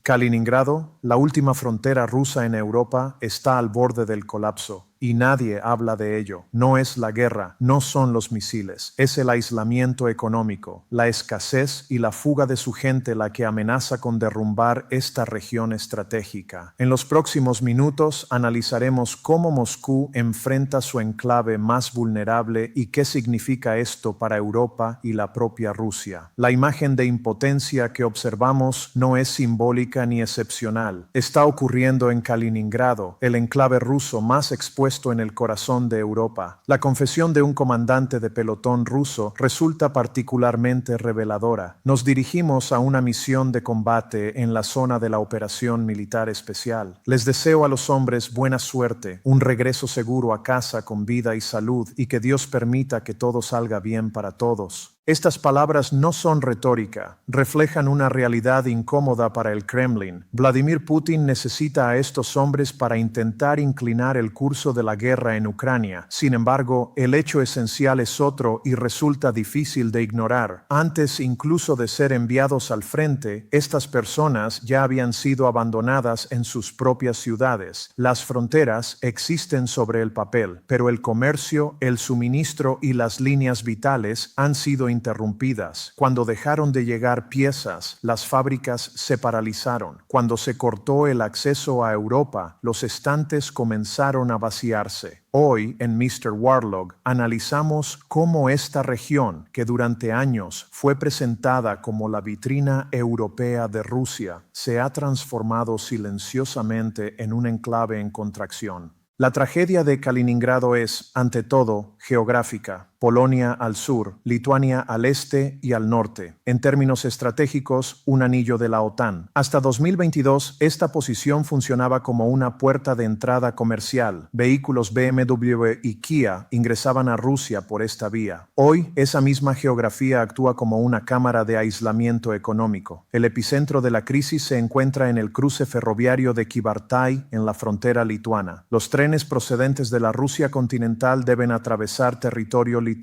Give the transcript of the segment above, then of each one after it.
Kaliningrado, la última frontera rusa en Europa, está al borde del colapso. Y nadie habla de ello. No es la guerra, no son los misiles, es el aislamiento económico, la escasez y la fuga de su gente la que amenaza con derrumbar esta región estratégica. En los próximos minutos analizaremos cómo Moscú enfrenta su enclave más vulnerable y qué significa esto para Europa y la propia Rusia. La imagen de impotencia que observamos no es simbólica ni excepcional. Está ocurriendo en Kaliningrado, el enclave ruso más expuesto en el corazón de Europa. La confesión de un comandante de pelotón ruso resulta particularmente reveladora. Nos dirigimos a una misión de combate en la zona de la operación militar especial. Les deseo a los hombres buena suerte, un regreso seguro a casa con vida y salud y que Dios permita que todo salga bien para todos. Estas palabras no son retórica, reflejan una realidad incómoda para el Kremlin. Vladimir Putin necesita a estos hombres para intentar inclinar el curso de la guerra en Ucrania. Sin embargo, el hecho esencial es otro y resulta difícil de ignorar. Antes incluso de ser enviados al frente, estas personas ya habían sido abandonadas en sus propias ciudades. Las fronteras existen sobre el papel, pero el comercio, el suministro y las líneas vitales han sido interrumpidas. Cuando dejaron de llegar piezas, las fábricas se paralizaron. Cuando se cortó el acceso a Europa, los estantes comenzaron a vaciarse. Hoy, en Mr. Warlog, analizamos cómo esta región, que durante años fue presentada como la vitrina europea de Rusia, se ha transformado silenciosamente en un enclave en contracción. La tragedia de Kaliningrado es, ante todo, geográfica. Polonia al sur, Lituania al este y al norte. En términos estratégicos, un anillo de la OTAN. Hasta 2022, esta posición funcionaba como una puerta de entrada comercial. Vehículos BMW y Kia ingresaban a Rusia por esta vía. Hoy, esa misma geografía actúa como una cámara de aislamiento económico. El epicentro de la crisis se encuentra en el cruce ferroviario de Kybartai, en la frontera lituana. Los trenes procedentes de la Rusia continental deben atravesar territorio lituano.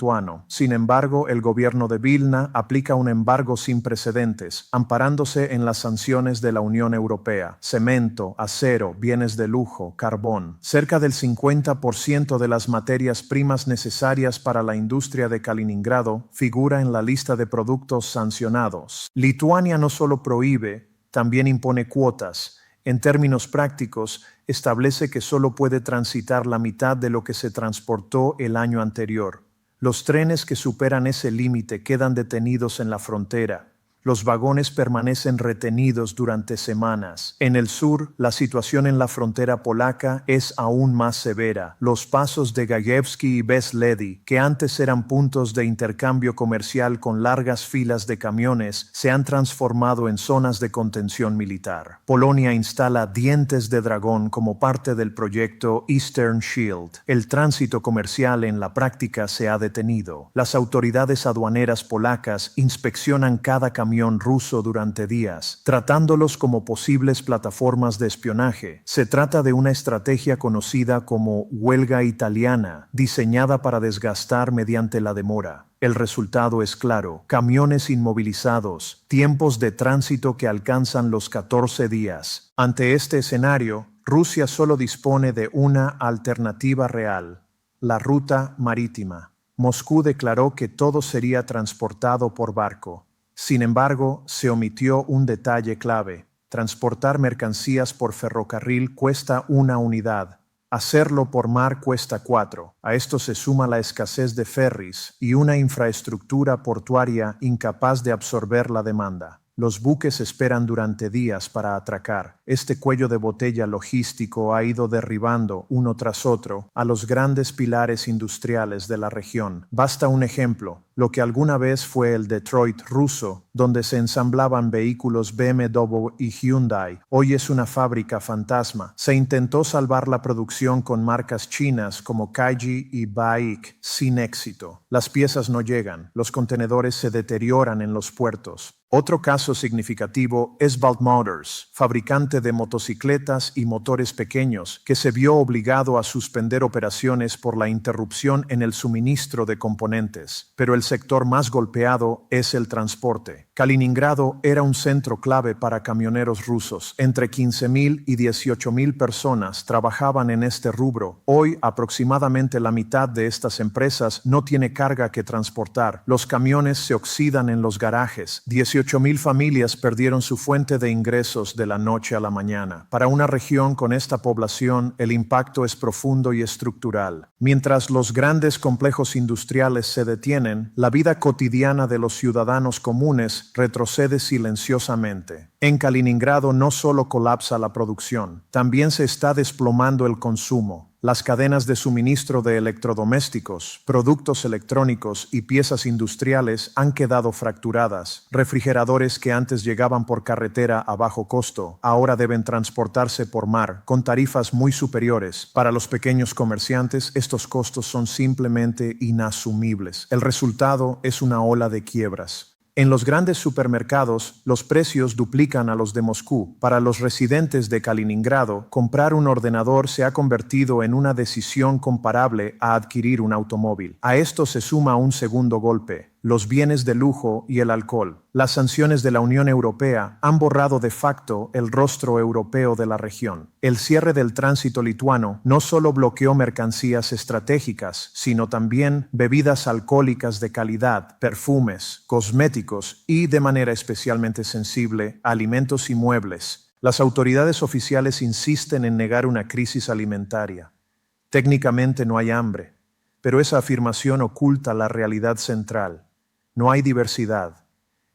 Sin embargo, el gobierno de Vilna aplica un embargo sin precedentes, amparándose en las sanciones de la Unión Europea. Cemento, acero, bienes de lujo, carbón. Cerca del 50% de las materias primas necesarias para la industria de Kaliningrado figura en la lista de productos sancionados. Lituania no solo prohíbe, también impone cuotas. En términos prácticos, establece que solo puede transitar la mitad de lo que se transportó el año anterior. Los trenes que superan ese límite quedan detenidos en la frontera. Los vagones permanecen retenidos durante semanas. En el sur, la situación en la frontera polaca es aún más severa. Los pasos de Gajewski y Bezledi, que antes eran puntos de intercambio comercial con largas filas de camiones, se han transformado en zonas de contención militar. Polonia instala dientes de dragón como parte del proyecto Eastern Shield. El tránsito comercial en la práctica se ha detenido. Las autoridades aduaneras polacas inspeccionan cada camión ruso durante días, tratándolos como posibles plataformas de espionaje. Se trata de una estrategia conocida como huelga italiana, diseñada para desgastar mediante la demora. El resultado es claro: camiones inmovilizados, tiempos de tránsito que alcanzan los 14 días. Ante este escenario, Rusia solo dispone de una alternativa real: la ruta marítima. Moscú declaró que todo sería transportado por barco. Sin embargo, se omitió un detalle clave: transportar mercancías por ferrocarril cuesta una unidad. Hacerlo por mar cuesta 4. A esto se suma la escasez de ferries y una infraestructura portuaria incapaz de absorber la demanda. Los buques esperan durante días para atracar. Este cuello de botella logístico ha ido derribando, uno tras otro, a los grandes pilares industriales de la región. Basta un ejemplo: lo que alguna vez fue el Detroit ruso, donde se ensamblaban vehículos BMW y Hyundai, hoy es una fábrica fantasma. Se intentó salvar la producción con marcas chinas como Kaiji y Baik, sin éxito. Las piezas no llegan, los contenedores se deterioran en los puertos. Otro caso significativo es Balt Motors, fabricante de motocicletas y motores pequeños, que se vio obligado a suspender operaciones por la interrupción en el suministro de componentes. Pero el sector más golpeado es el transporte. Kaliningrado era un centro clave para camioneros rusos. Entre 15.000 y 18.000 personas trabajaban en este rubro. Hoy, aproximadamente la mitad de estas empresas no tiene carga que transportar. Los camiones se oxidan en los garajes. 18.000 familias perdieron su fuente de ingresos de la noche a la mañana. Para una región con esta población, el impacto es profundo y estructural. Mientras los grandes complejos industriales se detienen, la vida cotidiana de los ciudadanos comunes retrocede silenciosamente. En Kaliningrado no solo colapsa la producción, también se está desplomando el consumo. Las cadenas de suministro de electrodomésticos, productos electrónicos y piezas industriales han quedado fracturadas. Refrigeradores que antes llegaban por carretera a bajo costo, ahora deben transportarse por mar, con tarifas muy superiores. Para los pequeños comerciantes, estos costos son simplemente inasumibles. El resultado es una ola de quiebras. En los grandes supermercados, los precios duplican a los de Moscú. Para los residentes de Kaliningrado, comprar un ordenador se ha convertido en una decisión comparable a adquirir un automóvil. A esto se suma un segundo golpe: los bienes de lujo y el alcohol. Las sanciones de la Unión Europea han borrado de facto el rostro europeo de la región. El cierre del tránsito lituano no solo bloqueó mercancías estratégicas, sino también bebidas alcohólicas de calidad, perfumes, cosméticos y, de manera especialmente sensible, alimentos y muebles. Las autoridades oficiales insisten en negar una crisis alimentaria. Técnicamente no hay hambre, pero esa afirmación oculta la realidad central. No hay diversidad.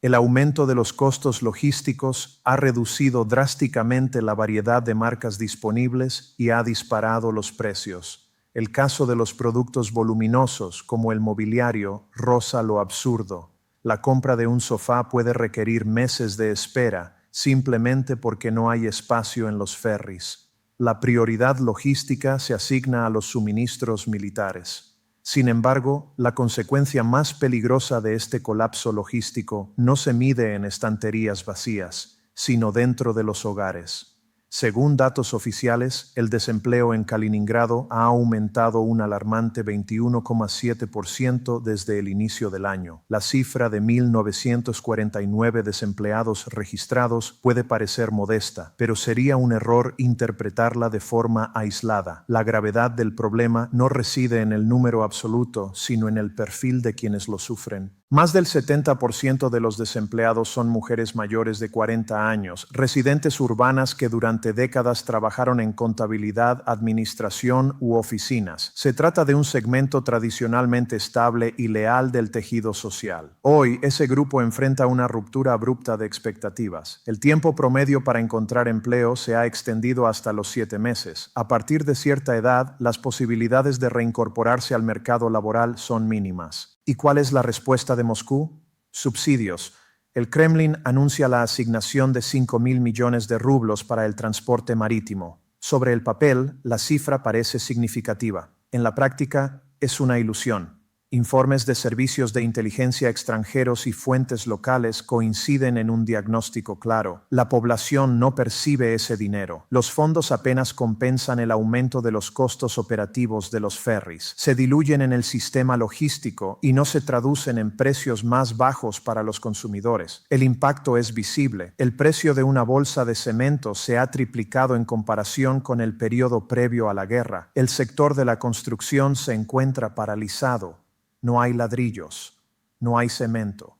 El aumento de los costos logísticos ha reducido drásticamente la variedad de marcas disponibles y ha disparado los precios. El caso de los productos voluminosos, como el mobiliario, roza lo absurdo. La compra de un sofá puede requerir meses de espera, simplemente porque no hay espacio en los ferries. La prioridad logística se asigna a los suministros militares. Sin embargo, la consecuencia más peligrosa de este colapso logístico no se mide en estanterías vacías, sino dentro de los hogares. Según datos oficiales, el desempleo en Kaliningrado ha aumentado un alarmante 21,7% desde el inicio del año. La cifra de 1.949 desempleados registrados puede parecer modesta, pero sería un error interpretarla de forma aislada. La gravedad del problema no reside en el número absoluto, sino en el perfil de quienes lo sufren. Más del 70% de los desempleados son mujeres mayores de 40 años, residentes urbanas que durante décadas trabajaron en contabilidad, administración u oficinas. Se trata de un segmento tradicionalmente estable y leal del tejido social. Hoy, ese grupo enfrenta una ruptura abrupta de expectativas. El tiempo promedio para encontrar empleo se ha extendido hasta los 7 meses. A partir de cierta edad, las posibilidades de reincorporarse al mercado laboral son mínimas. ¿Y cuál es la respuesta de Moscú? Subsidios. El Kremlin anuncia la asignación de 5.000 millones de rublos para el transporte marítimo. Sobre el papel, la cifra parece significativa. En la práctica, es una ilusión. Informes de servicios de inteligencia extranjeros y fuentes locales coinciden en un diagnóstico claro. La población no percibe ese dinero. Los fondos apenas compensan el aumento de los costos operativos de los ferries. Se diluyen en el sistema logístico y no se traducen en precios más bajos para los consumidores. El impacto es visible. El precio de una bolsa de cemento se ha triplicado en comparación con el periodo previo a la guerra. El sector de la construcción se encuentra paralizado. No hay ladrillos, no hay cemento.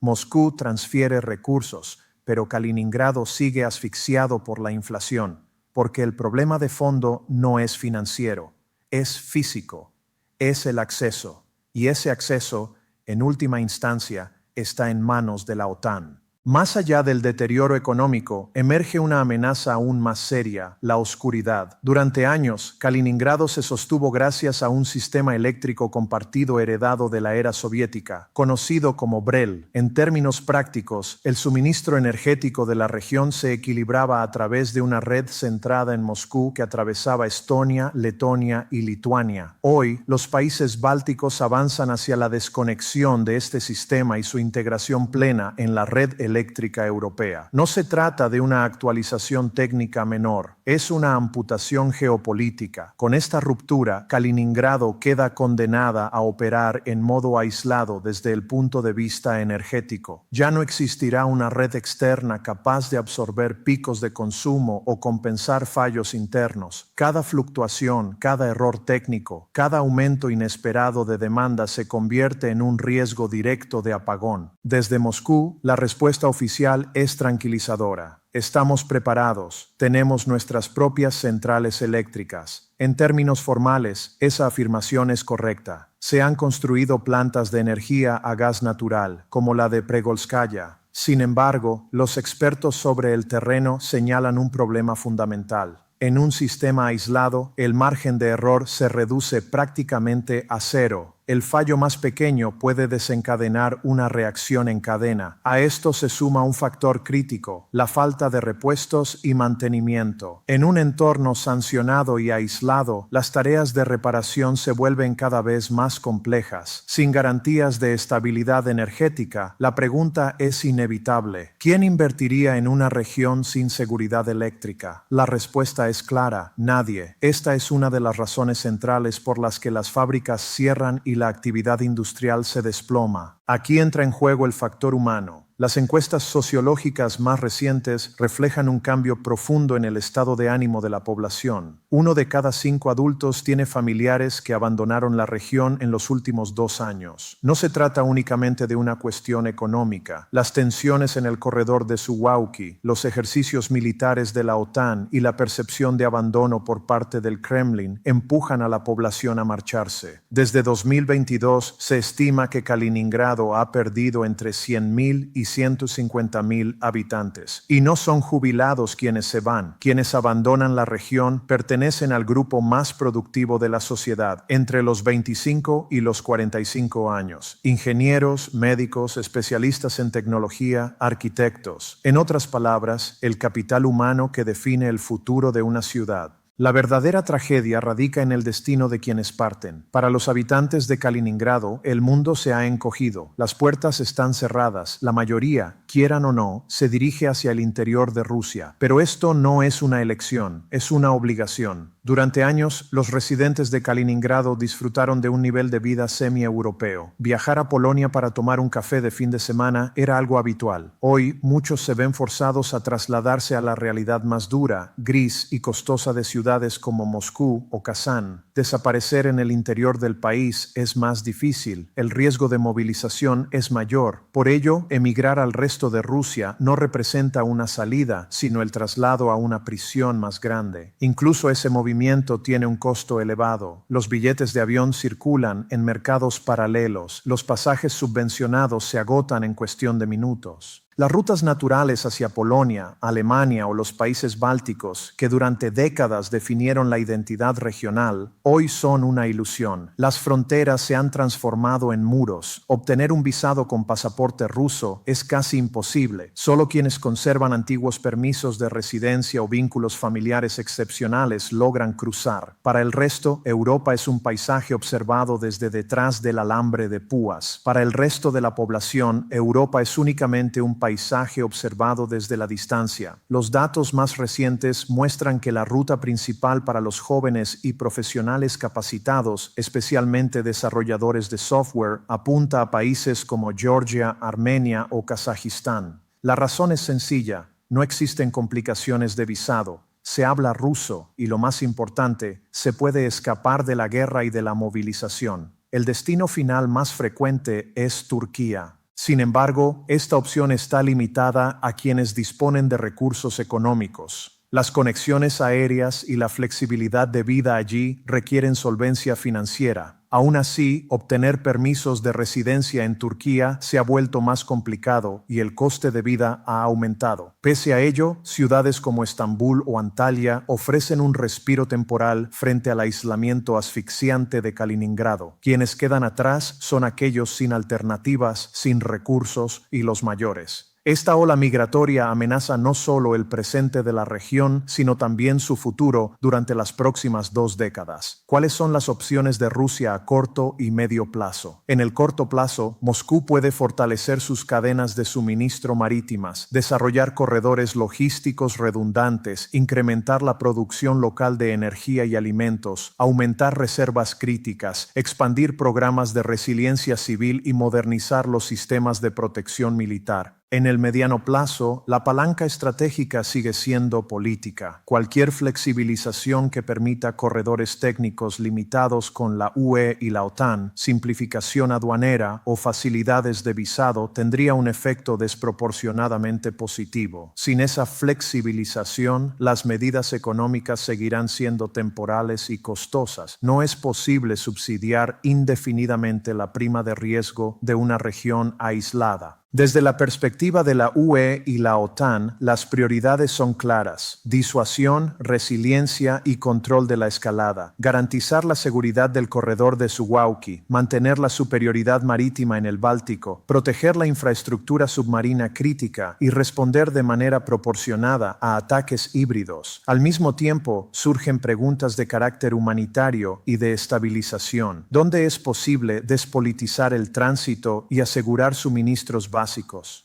Moscú transfiere recursos, pero Kaliningrado sigue asfixiado por la inflación, porque el problema de fondo no es financiero, es físico, es el acceso, y ese acceso, en última instancia, está en manos de la OTAN. Más allá del deterioro económico, emerge una amenaza aún más seria: la oscuridad. Durante años, Kaliningrado se sostuvo gracias a un sistema eléctrico compartido heredado de la era soviética, conocido como BREL. En términos prácticos, el suministro energético de la región se equilibraba a través de una red centrada en Moscú que atravesaba Estonia, Letonia y Lituania. Hoy, los países bálticos avanzan hacia la desconexión de este sistema y su integración plena en la red eléctrica eléctrica europea. No se trata de una actualización técnica menor, es una amputación geopolítica. Con esta ruptura, Kaliningrado queda condenada a operar en modo aislado desde el punto de vista energético. Ya no existirá una red externa capaz de absorber picos de consumo o compensar fallos internos. Cada fluctuación, cada error técnico, cada aumento inesperado de demanda se convierte en un riesgo directo de apagón. Desde Moscú, la respuesta oficial es tranquilizadora. Estamos preparados, tenemos nuestras propias centrales eléctricas. En términos formales, esa afirmación es correcta. Se han construido plantas de energía a gas natural, como la de Pregolskaya. Sin embargo, los expertos sobre el terreno señalan un problema fundamental. En un sistema aislado, el margen de error se reduce prácticamente a cero. El fallo más pequeño puede desencadenar una reacción en cadena. A esto se suma un factor crítico, la falta de repuestos y mantenimiento. En un entorno sancionado y aislado, las tareas de reparación se vuelven cada vez más complejas. Sin garantías de estabilidad energética, la pregunta es inevitable. ¿Quién invertiría en una región sin seguridad eléctrica? La respuesta es clara: nadie. Esta es una de las razones centrales por las que las fábricas cierran y la actividad industrial se desploma. Aquí entra en juego el factor humano. Las encuestas sociológicas más recientes reflejan un cambio profundo en el estado de ánimo de la población. 1 de cada 5 adultos tiene familiares que abandonaron la región en los últimos 2 años. No se trata únicamente de una cuestión económica. Las tensiones en el corredor de Suwałki, los ejercicios militares de la OTAN y la percepción de abandono por parte del Kremlin empujan a la población a marcharse. Desde 2022 se estima que Kaliningrado ha perdido entre 100.000 y 150.000 habitantes. Y no son jubilados quienes se van. Quienes abandonan la región pertenecen al grupo más productivo de la sociedad, entre los 25 y los 45 años. Ingenieros, médicos, especialistas en tecnología, arquitectos. En otras palabras, el capital humano que define el futuro de una ciudad. La verdadera tragedia radica en el destino de quienes parten. Para los habitantes de Kaliningrado, el mundo se ha encogido. Las puertas están cerradas. La mayoría, quieran o no, se dirige hacia el interior de Rusia. Pero esto no es una elección, es una obligación. Durante años, los residentes de Kaliningrado disfrutaron de un nivel de vida semi-europeo. Viajar a Polonia para tomar un café de fin de semana era algo habitual. Hoy, muchos se ven forzados a trasladarse a la realidad más dura, gris y costosa de ciudades como Moscú o Kazán. Desaparecer en el interior del país es más difícil. El riesgo de movilización es mayor. Por ello, emigrar al resto de Rusia no representa una salida, sino el traslado a una prisión más grande. Incluso ese movimiento tiene un costo elevado. Los billetes de avión circulan en mercados paralelos. Los pasajes subvencionados se agotan en cuestión de minutos. Las rutas naturales hacia Polonia, Alemania o los países bálticos, que durante décadas definieron la identidad regional, hoy son una ilusión. Las fronteras se han transformado en muros. Obtener un visado con pasaporte ruso es casi imposible. Solo quienes conservan antiguos permisos de residencia o vínculos familiares excepcionales logran cruzar. Para el resto, Europa es un paisaje observado desde detrás del alambre de púas. Para el resto de la población, Europa es únicamente un paisaje observado desde la distancia. Los datos más recientes muestran que la ruta principal para los jóvenes y profesionales capacitados, especialmente desarrolladores de software, apunta a países como Georgia, Armenia o Kazajistán. La razón es sencilla: no existen complicaciones de visado. Se habla ruso y, lo más importante, se puede escapar de la guerra y de la movilización. El destino final más frecuente es Turquía. Sin embargo, esta opción está limitada a quienes disponen de recursos económicos. Las conexiones aéreas y la flexibilidad de vida allí requieren solvencia financiera. Aún así, obtener permisos de residencia en Turquía se ha vuelto más complicado y el coste de vida ha aumentado. Pese a ello, ciudades como Estambul o Antalya ofrecen un respiro temporal frente al aislamiento asfixiante de Kaliningrado. Quienes quedan atrás son aquellos sin alternativas, sin recursos y los mayores. Esta ola migratoria amenaza no solo el presente de la región, sino también su futuro durante las próximas 2 décadas. ¿Cuáles son las opciones de Rusia a corto y medio plazo? En el corto plazo, Moscú puede fortalecer sus cadenas de suministro marítimas, desarrollar corredores logísticos redundantes, incrementar la producción local de energía y alimentos, aumentar reservas críticas, expandir programas de resiliencia civil y modernizar los sistemas de protección militar. En el mediano plazo, la palanca estratégica sigue siendo política. Cualquier flexibilización que permita corredores técnicos limitados con la UE y la OTAN, simplificación aduanera o facilidades de visado tendría un efecto desproporcionadamente positivo. Sin esa flexibilización, las medidas económicas seguirán siendo temporales y costosas. No es posible subsidiar indefinidamente la prima de riesgo de una región aislada. Desde la perspectiva de la UE y la OTAN, las prioridades son claras: disuasión, resiliencia y control de la escalada, garantizar la seguridad del corredor de Suwałki, mantener la superioridad marítima en el Báltico, proteger la infraestructura submarina crítica y responder de manera proporcionada a ataques híbridos. Al mismo tiempo, surgen preguntas de carácter humanitario y de estabilización. ¿Dónde es posible despolitizar el tránsito y asegurar suministros básicos?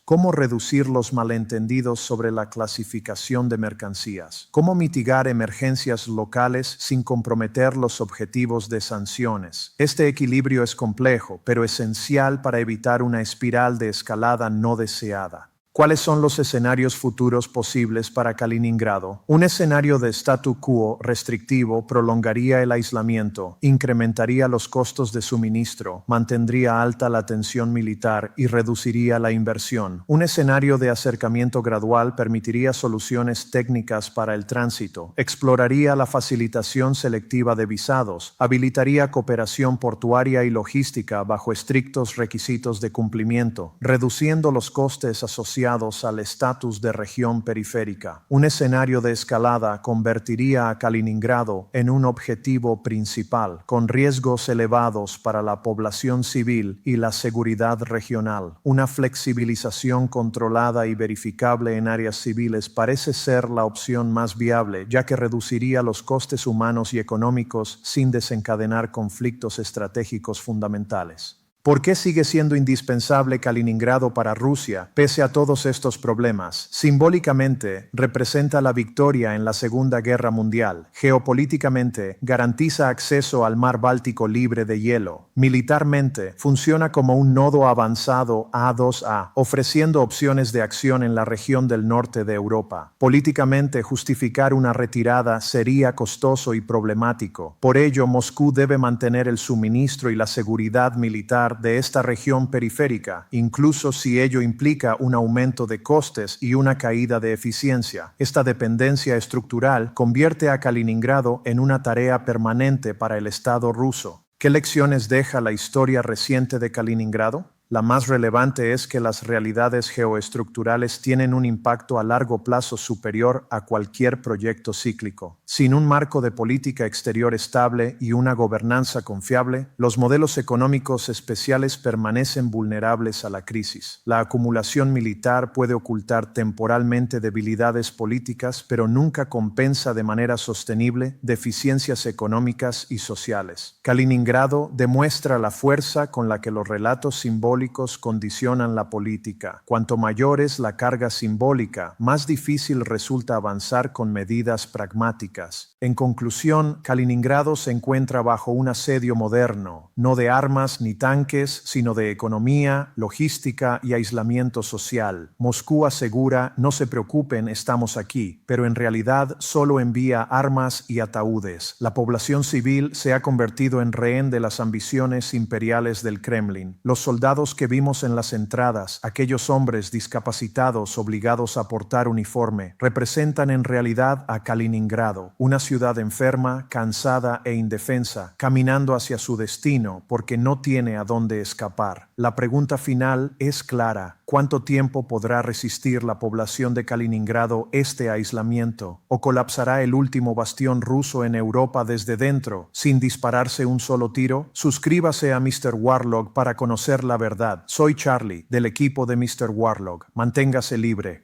¿Cómo reducir los malentendidos sobre la clasificación de mercancías? ¿Cómo mitigar emergencias locales sin comprometer los objetivos de sanciones? Este equilibrio es complejo, pero esencial para evitar una espiral de escalada no deseada. ¿Cuáles son los escenarios futuros posibles para Kaliningrado? Un escenario de statu quo restrictivo prolongaría el aislamiento, incrementaría los costos de suministro, mantendría alta la tensión militar y reduciría la inversión. Un escenario de acercamiento gradual permitiría soluciones técnicas para el tránsito, exploraría la facilitación selectiva de visados, habilitaría cooperación portuaria y logística bajo estrictos requisitos de cumplimiento, reduciendo los costes asociados al estatus de región periférica. Un escenario de escalada convertiría a Kaliningrado en un objetivo principal, con riesgos elevados para la población civil y la seguridad regional. Una flexibilización controlada y verificable en áreas civiles parece ser la opción más viable, ya que reduciría los costes humanos y económicos sin desencadenar conflictos estratégicos fundamentales. ¿Por qué sigue siendo indispensable Kaliningrado para Rusia, pese a todos estos problemas? Simbólicamente, representa la victoria en la Segunda Guerra Mundial. Geopolíticamente, garantiza acceso al mar Báltico libre de hielo. Militarmente, funciona como un nodo avanzado A2A, ofreciendo opciones de acción en la región del norte de Europa. Políticamente, justificar una retirada sería costoso y problemático. Por ello, Moscú debe mantener el suministro y la seguridad militar de esta región periférica, incluso si ello implica un aumento de costes y una caída de eficiencia. Esta dependencia estructural convierte a Kaliningrado en una tarea permanente para el Estado ruso. ¿Qué lecciones deja la historia reciente de Kaliningrado? La más relevante es que las realidades geoestructurales tienen un impacto a largo plazo superior a cualquier proyecto cíclico. Sin un marco de política exterior estable y una gobernanza confiable, los modelos económicos especiales permanecen vulnerables a la crisis. La acumulación militar puede ocultar temporalmente debilidades políticas, pero nunca compensa de manera sostenible deficiencias económicas y sociales. Kaliningrado demuestra la fuerza con la que los relatos simbólicos condicionan la política. Cuanto mayor es la carga simbólica, más difícil resulta avanzar con medidas pragmáticas. En conclusión, Kaliningrado se encuentra bajo un asedio moderno, no de armas ni tanques, sino de economía, logística y aislamiento social. Moscú asegura: no se preocupen, estamos aquí, pero en realidad solo envía armas y ataúdes. La población civil se ha convertido en rehén de las ambiciones imperiales del Kremlin. Los soldados que vimos en las entradas, aquellos hombres discapacitados obligados a portar uniforme, representan en realidad a Kaliningrado, una ciudad enferma, cansada e indefensa, caminando hacia su destino porque no tiene a dónde escapar. La pregunta final es clara: ¿Cuánto tiempo podrá resistir la población de Kaliningrado este aislamiento? ¿O colapsará el último bastión ruso en Europa desde dentro, sin dispararse un solo tiro? Suscríbase a Mr. Warlog para conocer la verdad. Soy Charlie, del equipo de Mr. Warlog. Manténgase libre.